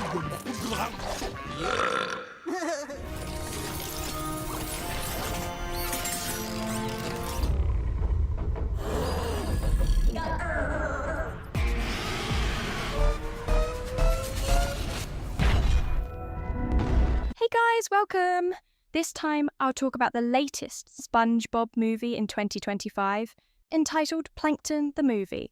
Hey guys, welcome! This time I'll talk about the latest SpongeBob movie in 2025, entitled Plankton the Movie.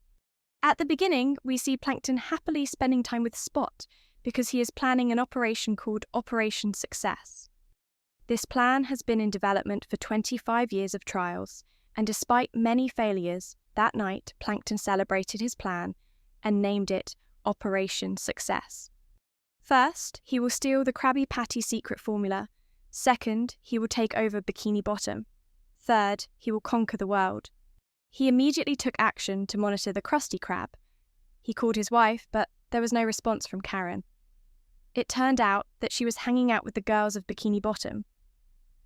At the beginning, we see Plankton happily spending time with Spot because he is planning an operation called Operation Success. This plan has been in development for 25 years of trials, and despite many failures, that night Plankton celebrated his plan and named it Operation Success. First, he will steal the Krabby Patty secret formula. Second, he will take over Bikini Bottom. Third, he will conquer the world. He immediately took action to monitor the Krusty Krab. He called his wife, but there was no response from Karen. It turned out that she was hanging out with the girls of Bikini Bottom.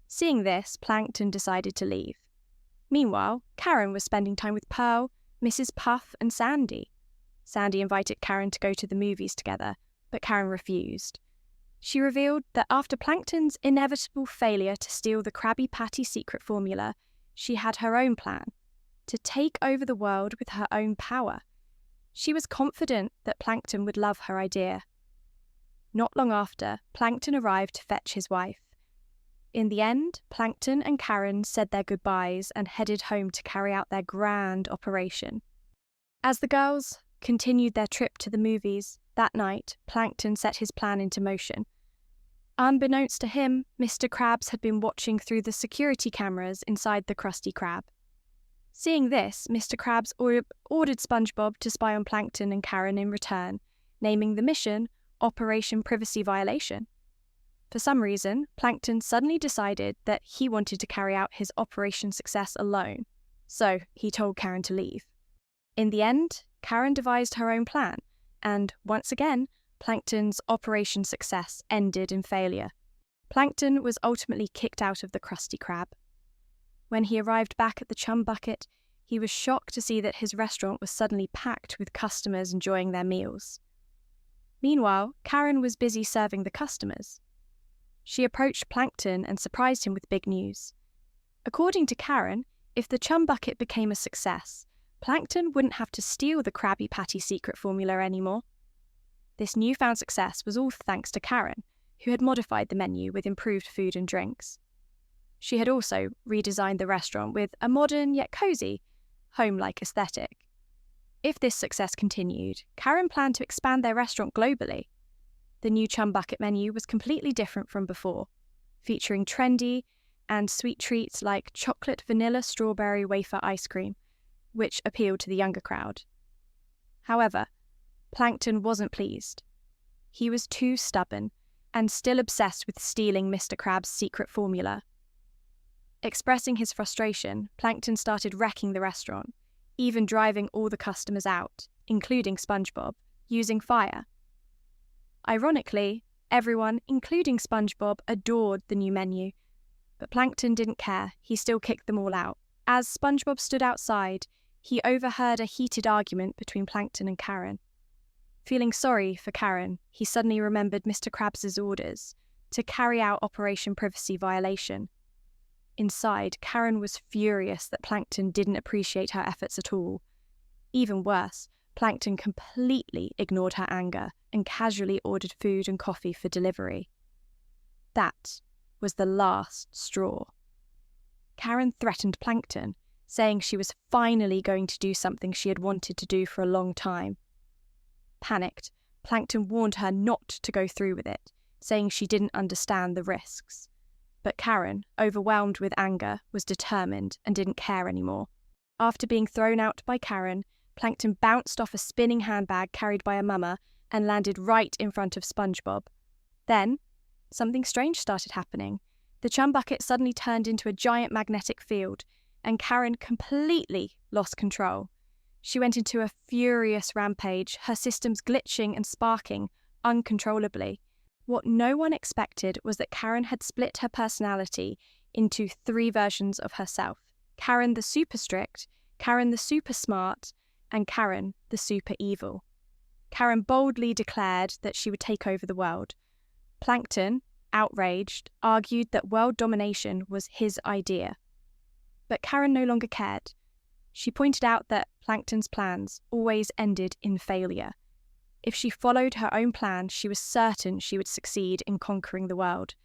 Seeing this, Plankton decided to leave. Meanwhile, Karen was spending time with Pearl, Mrs. Puff, and Sandy. Sandy invited Karen to go to the movies together, but Karen refused. She revealed that after Plankton's inevitable failure to steal the Krabby Patty secret formula, she had her own plan, to take over the world with her own power. She was confident that Plankton would love her idea. Not long after, Plankton arrived to fetch his wife. In the end, Plankton and Karen said their goodbyes and headed home to carry out their grand operation. As the girls continued their trip to the movies, that night, Plankton set his plan into motion. Unbeknownst to him, Mr. Krabs had been watching through the security cameras inside the Krusty Krab. Seeing this, Mr. Krabs ordered SpongeBob to spy on Plankton and Karen in return, naming the mission Operation Privacy Violation. For some reason, Plankton suddenly decided that he wanted to carry out his Operation Success alone, so he told Karen to leave. In the end, Karen devised her own plan, and once again, Plankton's Operation Success ended in failure. Plankton was ultimately kicked out of the Krusty Krab. When he arrived back at the Chum Bucket, he was shocked to see that his restaurant was suddenly packed with customers enjoying their meals. Meanwhile, Karen was busy serving the customers. She approached Plankton and surprised him with big news. According to Karen, if the Chum Bucket became a success, Plankton wouldn't have to steal the Krabby Patty secret formula anymore. This newfound success was all thanks to Karen, who had modified the menu with improved food and drinks. She had also redesigned the restaurant with a modern yet cosy, home-like aesthetic. If this success continued, Karen planned to expand their restaurant globally. The new Chum Bucket menu was completely different from before, featuring trendy and sweet treats like chocolate vanilla strawberry wafer ice cream, which appealed to the younger crowd. However, Plankton wasn't pleased. He was too stubborn and still obsessed with stealing Mr. Krabs' secret formula. Expressing his frustration, Plankton started wrecking the restaurant, even driving all the customers out, including SpongeBob, using fire. Ironically, everyone, including SpongeBob, adored the new menu, but Plankton didn't care. He still kicked them all out. As SpongeBob stood outside, he overheard a heated argument between Plankton and Karen. Feeling sorry for Karen, he suddenly remembered Mr. Krabs' orders to carry out Operation Privacy Violation. Inside, Karen was furious that Plankton didn't appreciate her efforts at all. Even worse, Plankton completely ignored her anger and casually ordered food and coffee for delivery. That was the last straw. Karen threatened Plankton, saying she was finally going to do something she had wanted to do for a long time. Panicked, Plankton warned her not to go through with it, saying she didn't understand the risks. But Karen, overwhelmed with anger, was determined and didn't care anymore. After being thrown out by Karen, Plankton bounced off a spinning handbag carried by a mama and landed right in front of SpongeBob. Then, something strange started happening. The Chum Bucket suddenly turned into a giant magnetic field, and Karen completely lost control. She went into a furious rampage, her systems glitching and sparking uncontrollably. What no one expected was that Karen had split her personality into 3 versions of herself: Karen the super strict, Karen the super smart, and Karen the super evil. Karen boldly declared that she would take over the world. Plankton, outraged, argued that world domination was his idea. But Karen no longer cared. She pointed out that Plankton's plans always ended in failure. If she followed her own plan, she was certain she would succeed in conquering the world.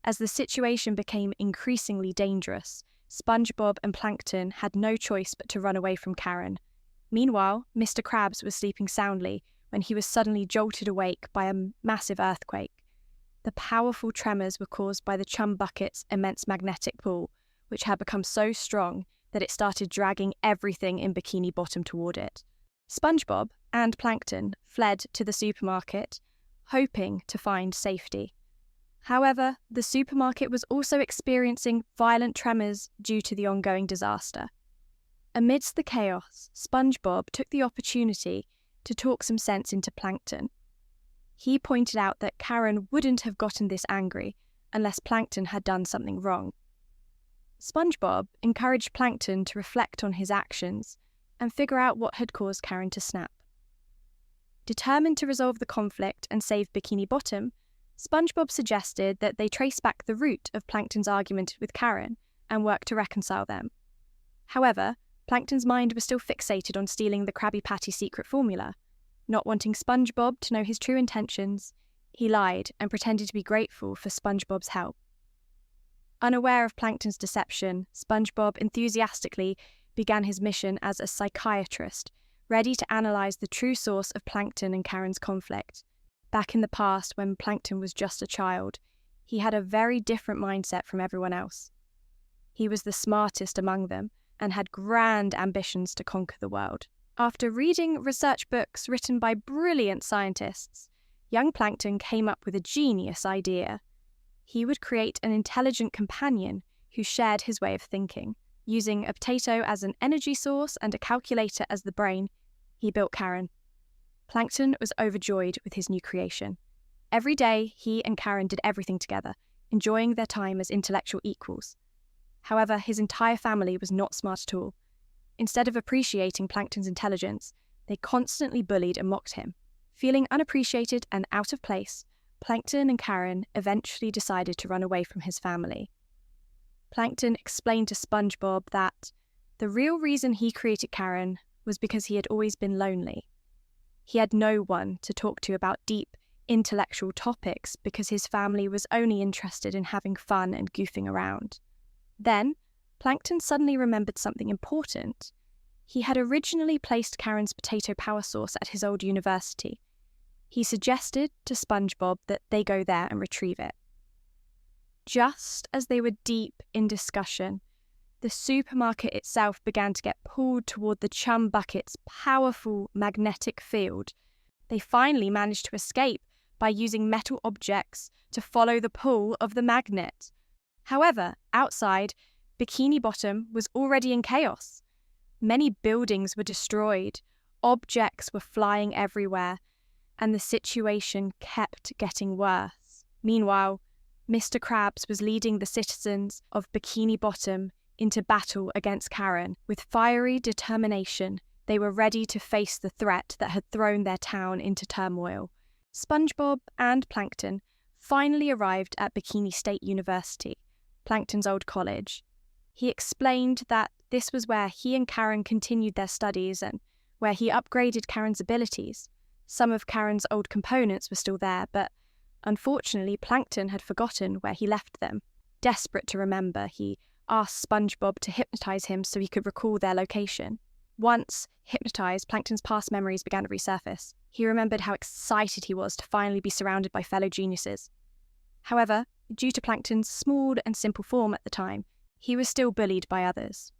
As the situation became increasingly dangerous, SpongeBob and Plankton had no choice but to run away from Karen. Meanwhile, Mr. Krabs was sleeping soundly when he was suddenly jolted awake by a massive earthquake. The powerful tremors were caused by the Chum Bucket's immense magnetic pull, which had become so strong that it started dragging everything in Bikini Bottom toward it. SpongeBob and Plankton fled to the supermarket, hoping to find safety. However, the supermarket was also experiencing violent tremors due to the ongoing disaster. Amidst the chaos, SpongeBob took the opportunity to talk some sense into Plankton. He pointed out that Karen wouldn't have gotten this angry unless Plankton had done something wrong. SpongeBob encouraged Plankton to reflect on his actions and figure out what had caused Karen to snap. Determined to resolve the conflict and save Bikini Bottom, SpongeBob suggested that they trace back the root of Plankton's argument with Karen and work to reconcile them. However, Plankton's mind was still fixated on stealing the Krabby Patty secret formula. Not wanting SpongeBob to know his true intentions, he lied and pretended to be grateful for SpongeBob's help. Unaware of Plankton's deception, SpongeBob enthusiastically began his mission as a psychiatrist, ready to analyze the true source of Plankton and Karen's conflict. Back in the past, when Plankton was just a child, he had a very different mindset from everyone else. He was the smartest among them and had grand ambitions to conquer the world. After reading research books written by brilliant scientists, young Plankton came up with a genius idea. He would create an intelligent companion who shared his way of thinking. Using a potato as an energy source and a calculator as the brain, he built Karen. Plankton was overjoyed with his new creation. Every day, he and Karen did everything together, enjoying their time as intellectual equals. However, his entire family was not smart at all. Instead of appreciating Plankton's intelligence, they constantly bullied and mocked him. Feeling unappreciated and out of place, Plankton and Karen eventually decided to run away from his family. Plankton explained to SpongeBob that the real reason he created Karen was because he had always been lonely. He had no one to talk to about deep, intellectual topics because his family was only interested in having fun and goofing around. Then, Plankton suddenly remembered something important. He had originally placed Karen's potato power source at his old university. He suggested to SpongeBob that they go there and retrieve it. Just as they were deep in discussion, the supermarket itself began to get pulled toward the Chum Bucket's powerful magnetic field. They finally managed to escape by using metal objects to follow the pull of the magnet. However, outside, Bikini Bottom was already in chaos. Many buildings were destroyed, objects were flying everywhere, and the situation kept getting worse. Meanwhile, Mr. Krabs was leading the citizens of Bikini Bottom into battle against Karen. With fiery determination, they were ready to face the threat that had thrown their town into turmoil. SpongeBob and Plankton finally arrived at Bikini State University, Plankton's old college. He explained that this was where he and Karen continued their studies and where he upgraded Karen's abilities. Some of Karen's old components were still there, but unfortunately Plankton had forgotten where he left them. Desperate to remember, he asked SpongeBob to hypnotize him so he could recall their location. Once hypnotized, Plankton's past memories began to resurface. He remembered how excited he was to finally be surrounded by fellow geniuses. However, due to Plankton's small and simple form at the time, he was still bullied by others.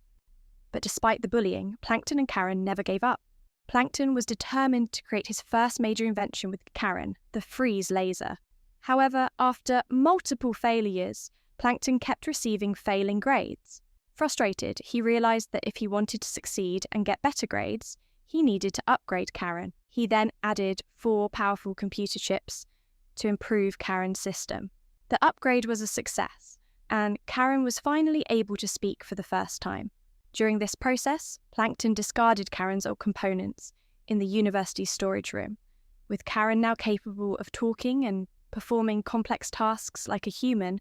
But despite the bullying, Plankton and Karen never gave up. Plankton was determined to create his first major invention with Karen, the freeze laser. However, after multiple failures, Plankton kept receiving failing grades. Frustrated, he realized that if he wanted to succeed and get better grades, he needed to upgrade Karen. He then added 4 powerful computer chips to improve Karen's system. The upgrade was a success, and Karen was finally able to speak for the first time. During this process, Plankton discarded Karen's old components in the university's storage room. With Karen now capable of talking and performing complex tasks like a human,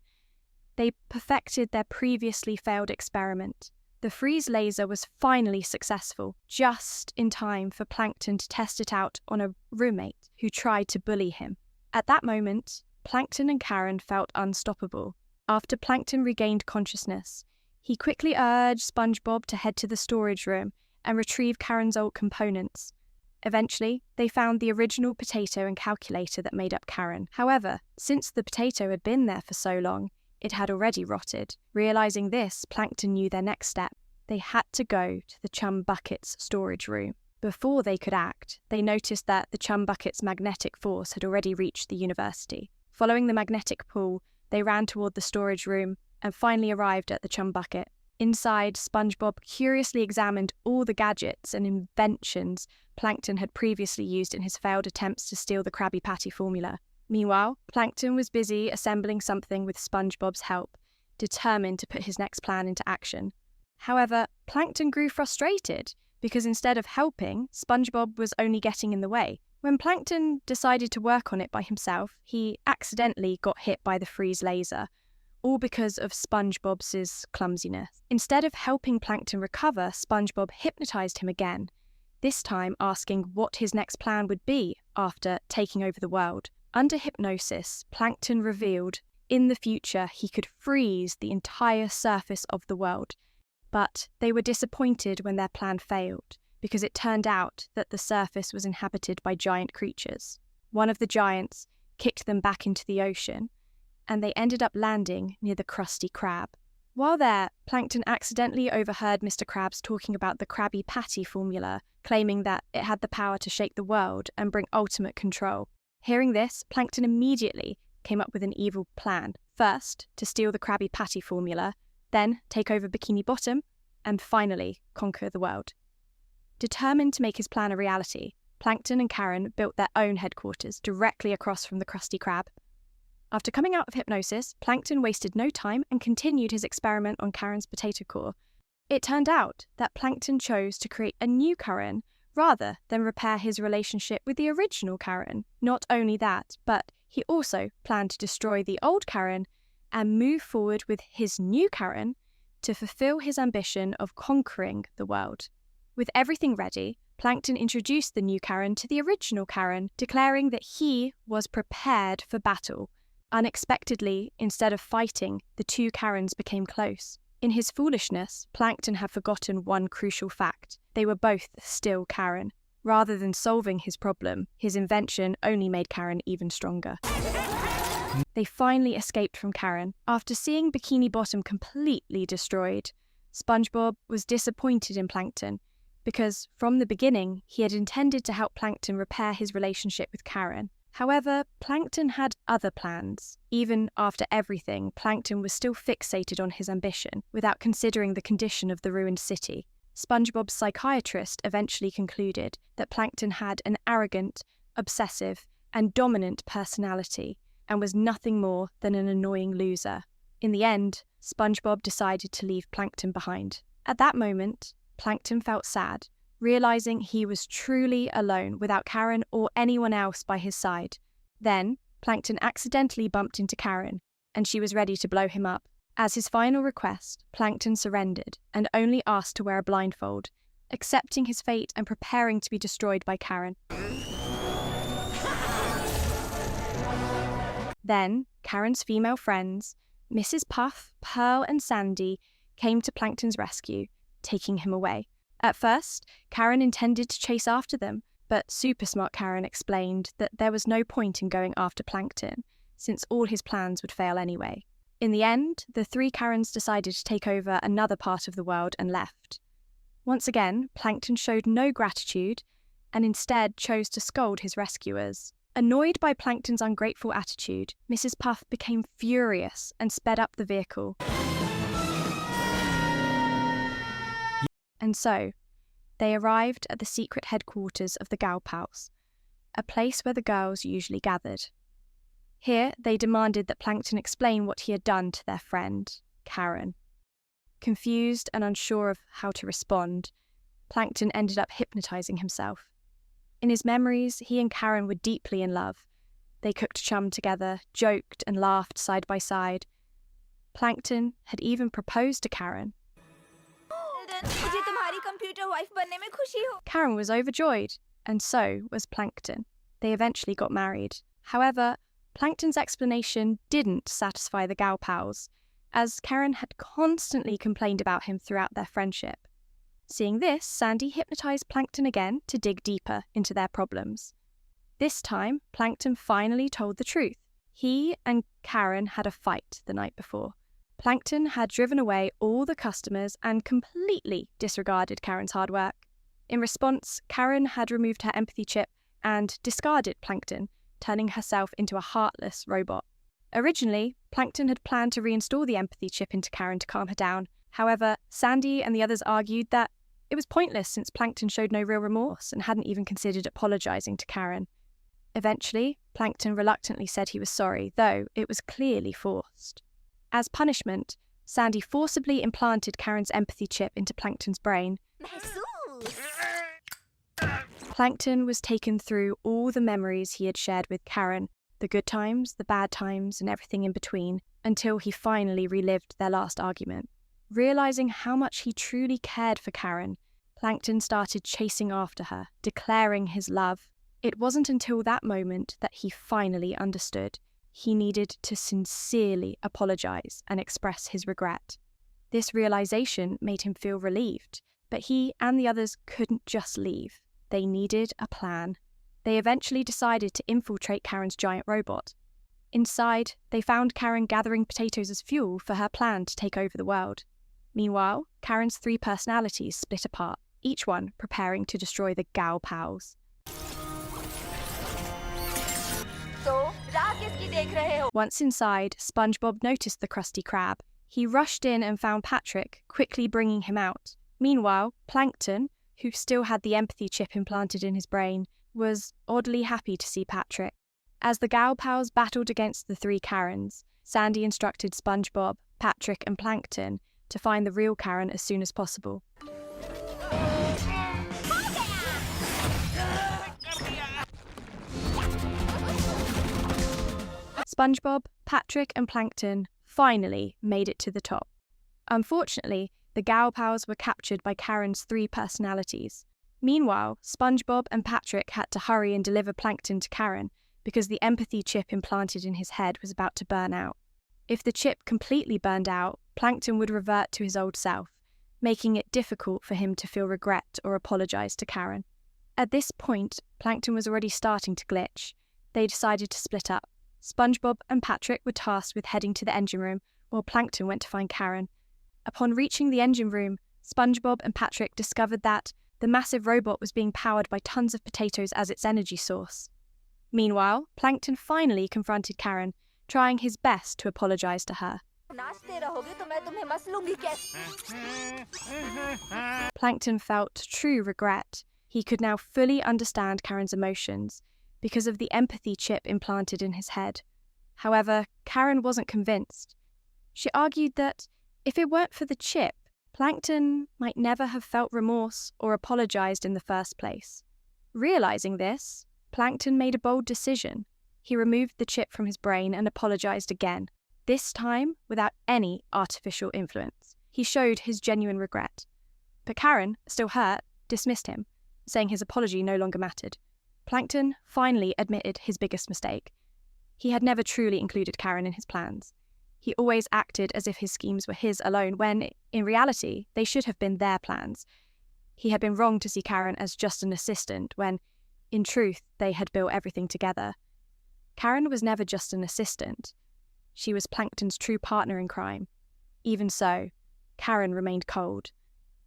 they perfected their previously failed experiment. The freeze laser was finally successful, just in time for Plankton to test it out on a roommate who tried to bully him. At that moment, Plankton and Karen felt unstoppable. After Plankton regained consciousness, he quickly urged SpongeBob to head to the storage room and retrieve Karen's old components. Eventually, they found the original potato and calculator that made up Karen. However, since the potato had been there for so long, it had already rotted. Realizing this, Plankton knew their next step. They had to go to the Chum Bucket's storage room. Before they could act, they noticed that the Chum Bucket's magnetic force had already reached the university. Following the magnetic pull, they ran toward the storage room and finally arrived at the Chum Bucket. Inside, SpongeBob curiously examined all the gadgets and inventions Plankton had previously used in his failed attempts to steal the Krabby Patty formula. Meanwhile, Plankton was busy assembling something with SpongeBob's help, determined to put his next plan into action. However, Plankton grew frustrated because instead of helping, SpongeBob was only getting in the way. When Plankton decided to work on it by himself, he accidentally got hit by the freeze laser, all because of SpongeBob's clumsiness. Instead of helping Plankton recover, SpongeBob hypnotized him again, this time asking what his next plan would be after taking over the world. Under hypnosis, Plankton revealed in the future he could freeze the entire surface of the world, but they were disappointed when their plan failed, because it turned out that the surface was inhabited by giant creatures. One of the giants kicked them back into the ocean, and they ended up landing near the Krusty Krab. While there, Plankton accidentally overheard Mr. Krabs talking about the Krabby Patty formula, claiming that it had the power to shake the world and bring ultimate control. Hearing this, Plankton immediately came up with an evil plan. First, to steal the Krabby Patty formula, then take over Bikini Bottom, and finally conquer the world. Determined to make his plan a reality, Plankton and Karen built their own headquarters directly across from the Krusty Krab. After coming out of hypnosis, Plankton wasted no time and continued his experiment on Karen's potato core. It turned out that Plankton chose to create a new Karen rather than repair his relationship with the original Karen. Not only that, but he also planned to destroy the old Karen and move forward with his new Karen to fulfill his ambition of conquering the world. With everything ready, Plankton introduced the new Karen to the original Karen, declaring that he was prepared for battle. Unexpectedly, instead of fighting, the two Karens became close. In his foolishness, Plankton had forgotten one crucial fact. They were both still Karen. Rather than solving his problem, his invention only made Karen even stronger. They finally escaped from Karen. After seeing Bikini Bottom completely destroyed, SpongeBob was disappointed in Plankton because, from the beginning, he had intended to help Plankton repair his relationship with Karen. However, Plankton had other plans. Even after everything, Plankton was still fixated on his ambition, without considering the condition of the ruined city. SpongeBob's psychiatrist eventually concluded that Plankton had an arrogant, obsessive, and dominant personality, and was nothing more than an annoying loser. In the end, SpongeBob decided to leave Plankton behind. At that moment, Plankton felt sad, realizing he was truly alone without Karen or anyone else by his side. Then, Plankton accidentally bumped into Karen, and she was ready to blow him up. As his final request, Plankton surrendered and only asked to wear a blindfold, accepting his fate and preparing to be destroyed by Karen. Then, Karen's female friends, Mrs. Puff, Pearl, and Sandy, came to Plankton's rescue, taking him away. At first, Karen intended to chase after them, but super smart Karen explained that there was no point in going after Plankton, since all his plans would fail anyway. In the end, the three Karens decided to take over another part of the world and left. Once again, Plankton showed no gratitude and instead chose to scold his rescuers. Annoyed by Plankton's ungrateful attitude, Mrs. Puff became furious and sped up the vehicle. And so, they arrived at the secret headquarters of the Gal Pals, a place where the girls usually gathered. Here, they demanded that Plankton explain what he had done to their friend, Karen. Confused and unsure of how to respond, Plankton ended up hypnotizing himself. In his memories, he and Karen were deeply in love. They cooked chum together, joked and laughed side by side. Plankton had even proposed to Karen. Karen was overjoyed, and so was Plankton. They eventually got married. However, Plankton's explanation didn't satisfy the gal pals, as Karen had constantly complained about him throughout their friendship. Seeing this, Sandy hypnotized Plankton again to dig deeper into their problems. This time, Plankton finally told the truth. He and Karen had a fight the night before. Plankton had driven away all the customers and completely disregarded Karen's hard work. In response, Karen had removed her empathy chip and discarded Plankton, turning herself into a heartless robot. Originally, Plankton had planned to reinstall the empathy chip into Karen to calm her down. However, Sandy and the others argued that it was pointless since Plankton showed no real remorse and hadn't even considered apologizing to Karen. Eventually, Plankton reluctantly said he was sorry, though it was clearly forced. As punishment, Sandy forcibly implanted Karen's empathy chip into Plankton's brain. Plankton was taken through all the memories he had shared with Karen, the good times, the bad times, and everything in between, until he finally relived their last argument. Realizing how much he truly cared for Karen, Plankton started chasing after her, declaring his love. It wasn't until that moment that he finally understood. He needed to sincerely apologize and express his regret. This realization made him feel relieved, but he and the others couldn't just leave. They needed a plan. They eventually decided to infiltrate Karen's giant robot. Inside, they found Karen gathering potatoes as fuel for her plan to take over the world. Meanwhile, Karen's 3 personalities split apart, each one preparing to destroy the gal pals. Once inside, SpongeBob noticed the Krusty Krab. He rushed in and found Patrick, quickly bringing him out. Meanwhile, Plankton, who still had the empathy chip implanted in his brain, was oddly happy to see Patrick. As the gal pals battled against the 3 Karens, Sandy instructed SpongeBob, Patrick and Plankton to find the real Karen as soon as possible. SpongeBob, Patrick and Plankton finally made it to the top. Unfortunately, the gal pals were captured by Karen's 3 personalities. Meanwhile, SpongeBob and Patrick had to hurry and deliver Plankton to Karen because the empathy chip implanted in his head was about to burn out. If the chip completely burned out, Plankton would revert to his old self, making it difficult for him to feel regret or apologize to Karen. At this point, Plankton was already starting to glitch. They decided to split up. SpongeBob and Patrick were tasked with heading to the engine room, while Plankton went to find Karen. Upon reaching the engine room, SpongeBob and Patrick discovered that the massive robot was being powered by tons of potatoes as its energy source. Meanwhile, Plankton finally confronted Karen, trying his best to apologize to her. Plankton felt true regret. He could now fully understand Karen's emotions because of the empathy chip implanted in his head. However, Karen wasn't convinced. She argued that if it weren't for the chip, Plankton might never have felt remorse or apologized in the first place. Realizing this, Plankton made a bold decision. He removed the chip from his brain and apologized again, this time without any artificial influence. He showed his genuine regret. But Karen, still hurt, dismissed him, saying his apology no longer mattered. Plankton finally admitted his biggest mistake. He had never truly included Karen in his plans. He always acted as if his schemes were his alone, when, in reality, they should have been their plans. He had been wrong to see Karen as just an assistant, when, in truth, they had built everything together. Karen was never just an assistant. She was Plankton's true partner in crime. Even so, Karen remained cold.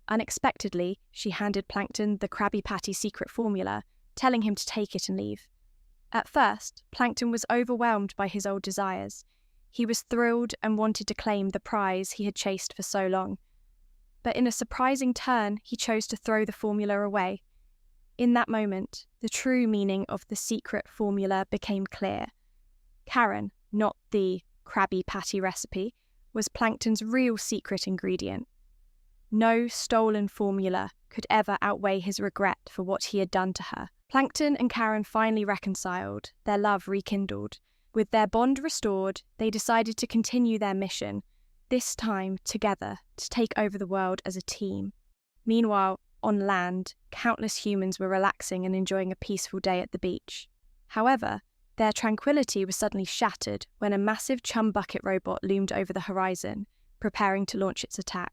Unexpectedly, she handed Plankton the Krabby Patty secret formula, telling him to take it and leave. At first, Plankton was overwhelmed by his old desires. He was thrilled and wanted to claim the prize he had chased for so long. But in a surprising turn, he chose to throw the formula away. In that moment, the true meaning of the secret formula became clear. Karen, not the Krabby Patty recipe, was Plankton's real secret ingredient. No stolen formula could ever outweigh his regret for what he had done to her. Plankton and Karen finally reconciled, their love rekindled. With their bond restored, they decided to continue their mission, this time together, to take over the world as a team. Meanwhile, on land, countless humans were relaxing and enjoying a peaceful day at the beach. However, their tranquility was suddenly shattered when a massive chum bucket robot loomed over the horizon, preparing to launch its attack.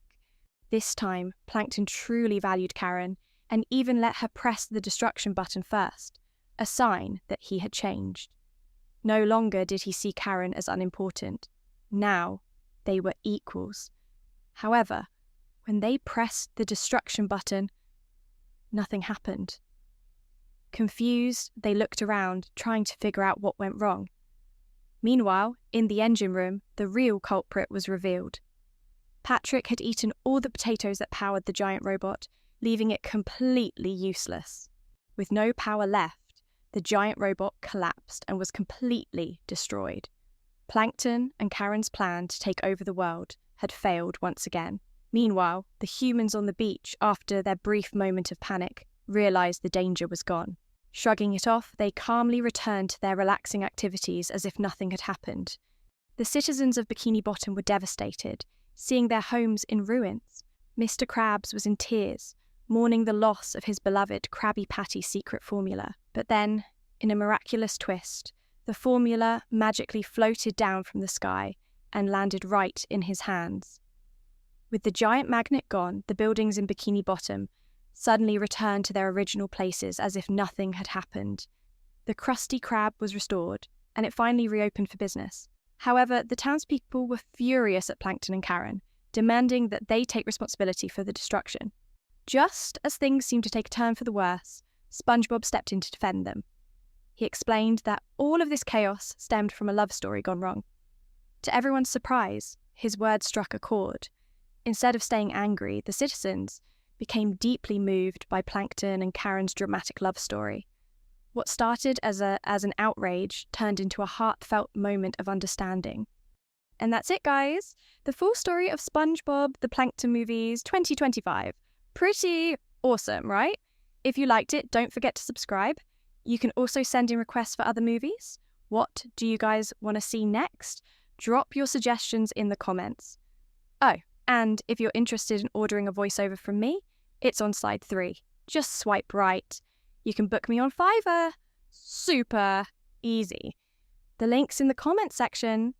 This time, Plankton truly valued Karen and even let her press the destruction button first, a sign that he had changed. No longer did he see Karen as unimportant. Now, they were equals. However, when they pressed the destruction button, nothing happened. Confused, they looked around, trying to figure out what went wrong. Meanwhile, in the engine room, the real culprit was revealed. Patrick had eaten all the potatoes that powered the giant robot, leaving it completely useless. With no power left, the giant robot collapsed and was completely destroyed. Plankton and Karen's plan to take over the world had failed once again. Meanwhile, the humans on the beach, after their brief moment of panic, realised the danger was gone. Shrugging it off, they calmly returned to their relaxing activities as if nothing had happened. The citizens of Bikini Bottom were devastated, seeing their homes in ruins. Mr. Krabs was in tears, mourning the loss of his beloved Krabby Patty secret formula. But then, in a miraculous twist, the formula magically floated down from the sky and landed right in his hands. With the giant magnet gone, the buildings in Bikini Bottom suddenly returned to their original places as if nothing had happened. The Krusty Krab was restored, and it finally reopened for business. However, the townspeople were furious at Plankton and Karen, demanding that they take responsibility for the destruction. Just as things seemed to take a turn for the worse, SpongeBob stepped in to defend them. He explained that all of this chaos stemmed from a love story gone wrong. To everyone's surprise, his words struck a chord. Instead of staying angry, the citizens became deeply moved by Plankton and Karen's dramatic love story. What started as an outrage turned into a heartfelt moment of understanding. And that's it, guys. The full story of SpongeBob the Plankton Movies 2025. Pretty awesome, right? If you liked it, don't forget to subscribe. You can also send in requests for other movies. What do you guys want to see next? Drop your suggestions in the comments. Oh, and if you're interested in ordering a voiceover from me, it's on slide 3. Just swipe right. You can book me on Fiverr. Super easy. The link's in the comments section.